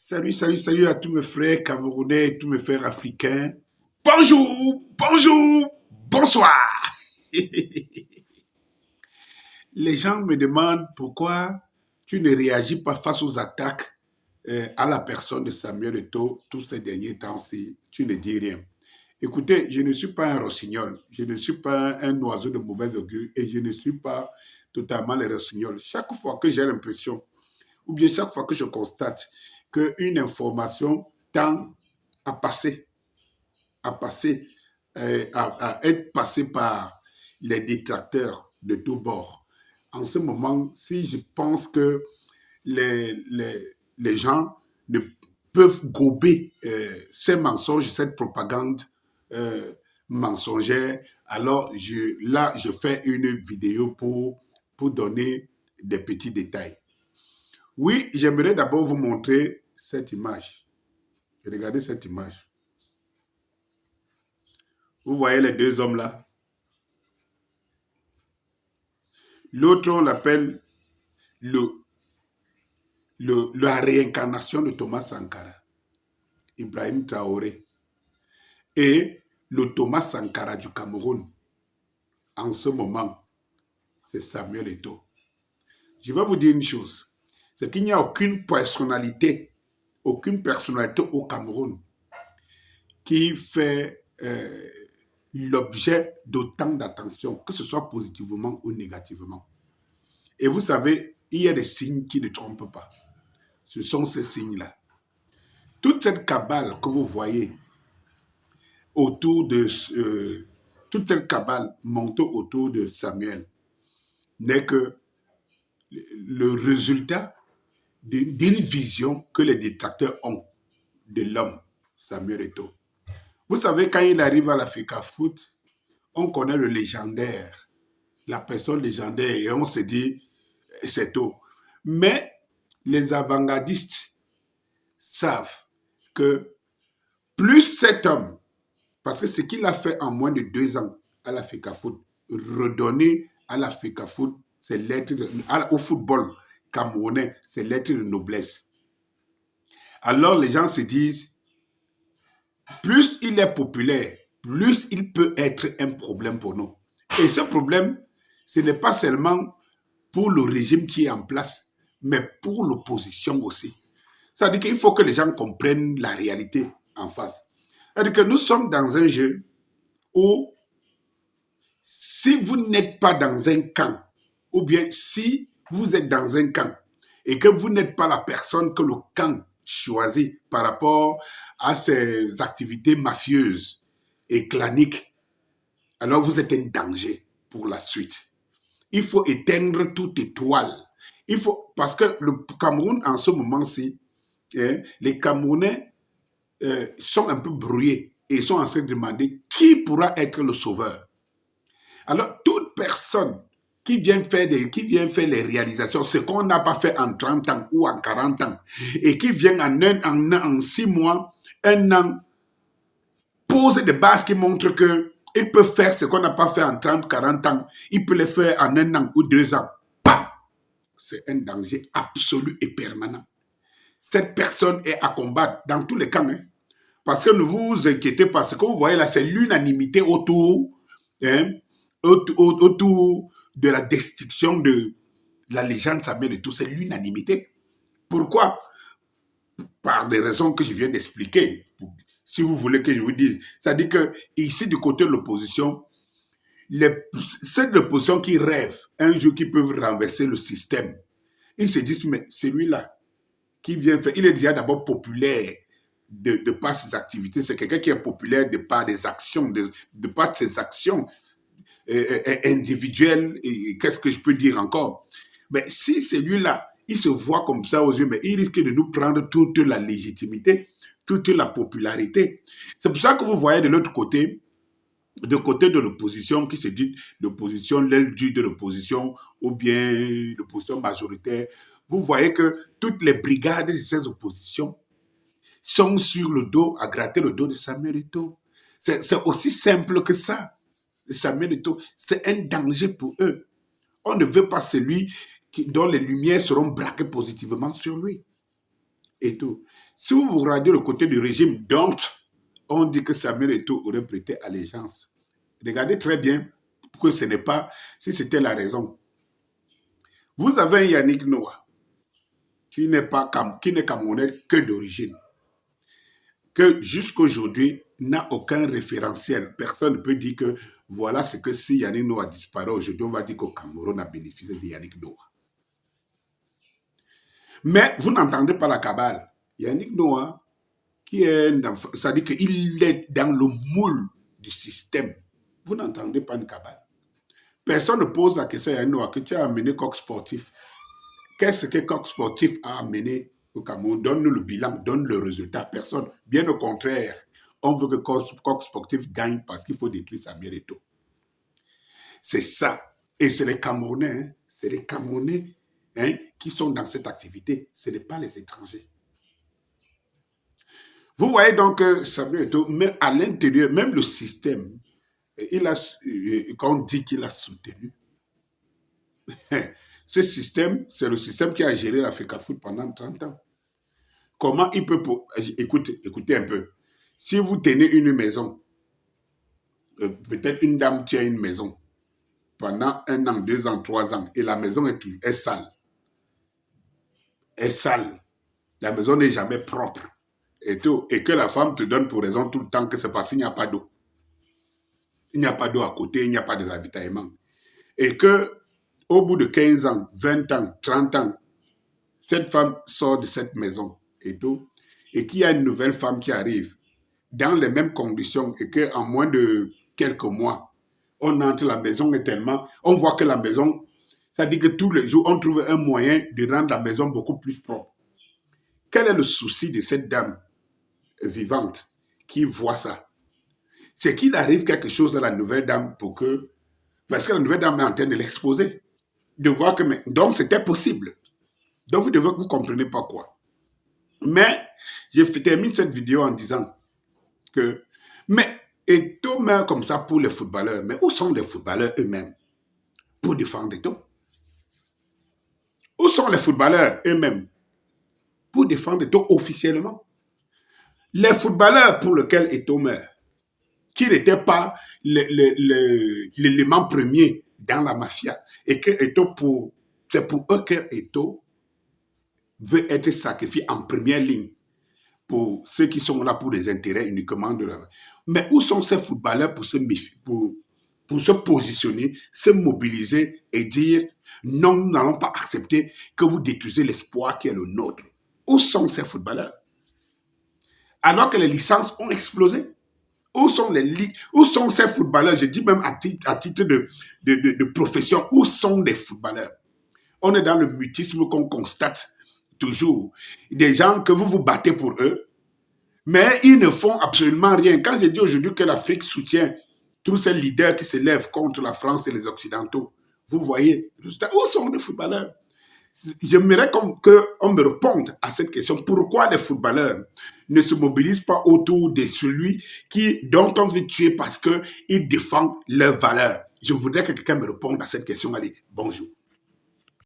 Salut à tous mes frères camerounais et tous mes frères africains. Bonjour, bonsoir. Les gens me demandent pourquoi tu ne réagis pas face aux attaques à la personne de Samuel Eto'o tous ces derniers temps-ci. Tu ne dis rien. Écoutez, je ne suis pas un rossignol, je ne suis pas un oiseau de mauvais augure et je ne suis pas totalement le rossignol. Chaque fois que j'ai l'impression, ou bien chaque fois que je constate qu'une information tend à passer, à être passée par les détracteurs de tous bords. En ce moment, si je pense que les gens ne peuvent gober ces mensonges, cette propagande euh, mensongère, alors je fais une vidéo pour donner des petits détails. Oui, j'aimerais d'abord vous montrer cette image. Regardez cette image. Vous voyez les deux hommes là. L'autre, on l'appelle la réincarnation de Thomas Sankara, Ibrahim Traoré. Et le Thomas Sankara du Cameroun, en ce moment, c'est Samuel Eto'o. Je vais vous dire une chose, c'est qu'il n'y a aucune personnalité au Cameroun qui fait l'objet d'autant d'attention, que ce soit positivement ou négativement. Et vous savez, il y a des signes qui ne trompent pas. Ce sont ces signes-là. Toute cette cabale que vous voyez autour de... toute cette cabale montée autour de Samuel n'est que le résultat d'une vision que les détracteurs ont de l'homme, Samuel Eto'o. Vous savez, quand il arrive à l'Africa Foot, on connaît le légendaire, la personne légendaire, et on se dit, c'est tout. Mais les avant-gardistes savent que plus cet homme, parce que ce qu'il a fait en moins de 2 ans à l'Africa Foot, redonner à l'Africa Foot, c'est l'être au football camerounais, c'est l'être de noblesse. Alors les gens se disent, plus il est populaire, plus il peut être un problème pour nous. Et ce problème, ce n'est pas seulement pour le régime qui est en place, mais pour l'opposition aussi. Ça veut dire qu'il faut que les gens comprennent la réalité en face. C'est-à-dire que nous sommes dans un jeu où si vous n'êtes pas dans un camp, ou bien si vous êtes dans un camp et que vous n'êtes pas la personne que le camp choisit par rapport à ses activités mafieuses et claniques, alors vous êtes un danger pour la suite. Il faut éteindre toute étoile. Parce que le Cameroun, en ce moment-ci, les Camerounais sont un peu brouillés et sont en train de demander qui pourra être le sauveur. Alors, toute personne qui vient faire les réalisations, ce qu'on n'a pas fait en 30 ans ou en 40 ans, et qui vient en 6 mois, 1 an, pose des bases qui montrent qu'il peut faire ce qu'on n'a pas fait en 30, 40 ans, il peut le faire en 1 an ou 2 ans. C'est un danger absolu et permanent. Cette personne est à combattre dans tous les camps. Parce que ne vous inquiétez pas, ce que vous voyez là, c'est l'unanimité autour de la destruction de la légende Samuel Eto'o. C'est l'unanimité. Pourquoi? Par des raisons que je viens d'expliquer. Si vous voulez que je vous dise. C'est-à-dire que ici, du côté de l'opposition, c'est l'opposition qui rêve un jour qu'ils peuvent renverser le système. Ils se disent, mais celui-là qui vient faire, il est déjà d'abord populaire de par ses activités. C'est quelqu'un qui est populaire de par des actions, de par ses actions individuelles. Et qu'est-ce que je peux dire encore? Mais si celui-là, il se voit comme ça aux yeux, mais il risque de nous prendre toute la légitimité, toute la popularité. C'est pour ça que vous voyez de l'autre côté, de côté de l'opposition qui se dit l'opposition, l'aile dure de l'opposition ou bien l'opposition majoritaire, vous voyez que toutes les brigades de ces oppositions sont sur le dos, à gratter le dos de Samuel Eto'o. C'est aussi simple que ça. Samuel Eto'o, c'est un danger pour eux. On ne veut pas celui dont les lumières seront braquées positivement sur lui. Et tout. Si vous regardez le côté du régime dont on dit que Samuel Eto'o aurait prêté allégeance, regardez très bien que ce n'est pas, si c'était la raison. Vous avez un Yannick Noah qui n'est camerounais que d'origine, que jusqu'aujourd'hui n'a aucun référentiel. Personne ne peut dire que voilà ce que si Yannick Noah disparaît aujourd'hui, on va dire qu'au Cameroun a bénéficié de Yannick Noah. Mais vous n'entendez pas la cabale. Yannick Noah, qui est un enfant, ça dit qu'il est dans le moule du système. Vous n'entendez pas une cabale. Personne ne pose la question à Yannick Noah que tu as amené Coq Sportif. Qu'est-ce que Coq Sportif a amené au Cameroun? Donne-nous le bilan, donne le résultat. Personne. Bien au contraire, on veut que Coq Sportif gagne parce qu'il faut détruire Samuel Eto'o. C'est ça. Et c'est les Camerounais, hein, c'est les Camerounais qui sont dans cette activité. Ce n'est pas les étrangers. Vous voyez donc Samuel Eto'o, mais à l'intérieur, même le système, quand on dit qu'il a soutenu, ce système, c'est le système qui a géré l'Africa Foot pendant 30 ans. Comment il peut... Écoutez un peu. Si vous tenez une maison, peut-être une dame tient une maison pendant 1 an, 2 ans, 3 ans, et la maison est sale. Est sale. La maison n'est jamais propre. Et que la femme te donne pour raison tout le temps que c'est parce qu'il n'y a pas d'eau. Il n'y a pas d'eau à côté, il n'y a pas de ravitaillement. Et que au bout de 15 ans, 20 ans, 30 ans, cette femme sort de cette maison et qu'il y a une nouvelle femme qui arrive dans les mêmes conditions et qu'en moins de quelques mois, on entre, la maison est tellement... On voit que la maison, ça dit que tous les jours, on trouve un moyen de rendre la maison beaucoup plus propre. Quel est le souci de cette dame vivante qui voit ça? C'est qu'il arrive quelque chose à la nouvelle dame pour que... Parce que la nouvelle dame est en train de l'exposer. De voir que... Donc, c'était possible. Donc, vous comprenez pas quoi. Mais, je termine cette vidéo en disant que... Mais, Eto'o meurt comme ça pour les footballeurs. Mais où sont les footballeurs eux-mêmes pour défendre Eto'o? Où sont les footballeurs eux-mêmes pour défendre Eto'o officiellement? Les footballeurs pour lesquels Eto'o meurt, qui n'étaient pas l'élément premier dans la mafia, et que Eto'o, c'est pour eux que Eto'o veut être sacrifié en première ligne pour ceux qui sont là pour des intérêts uniquement de la... Mais où sont ces footballeurs pour se positionner, se mobiliser et dire non, nous n'allons pas accepter que vous détruisez l'espoir qui est le nôtre? Où sont ces footballeurs? Alors que les licences ont explosé. Où sont ces footballeurs? Je dis même à titre de profession, où sont les footballeurs? On est dans le mutisme qu'on constate toujours. Des gens que vous vous battez pour eux, mais ils ne font absolument rien. Quand je dis aujourd'hui que l'Afrique soutient tous ces leaders qui se lèvent contre la France et les Occidentaux, vous voyez, où sont les footballeurs? J'aimerais qu'on me réponde à cette question. Pourquoi les footballeurs ne se mobilisent pas autour de celui dont on veut tuer parce qu'il défend leurs valeurs? Je voudrais que quelqu'un me réponde à cette question. Allez, bonjour.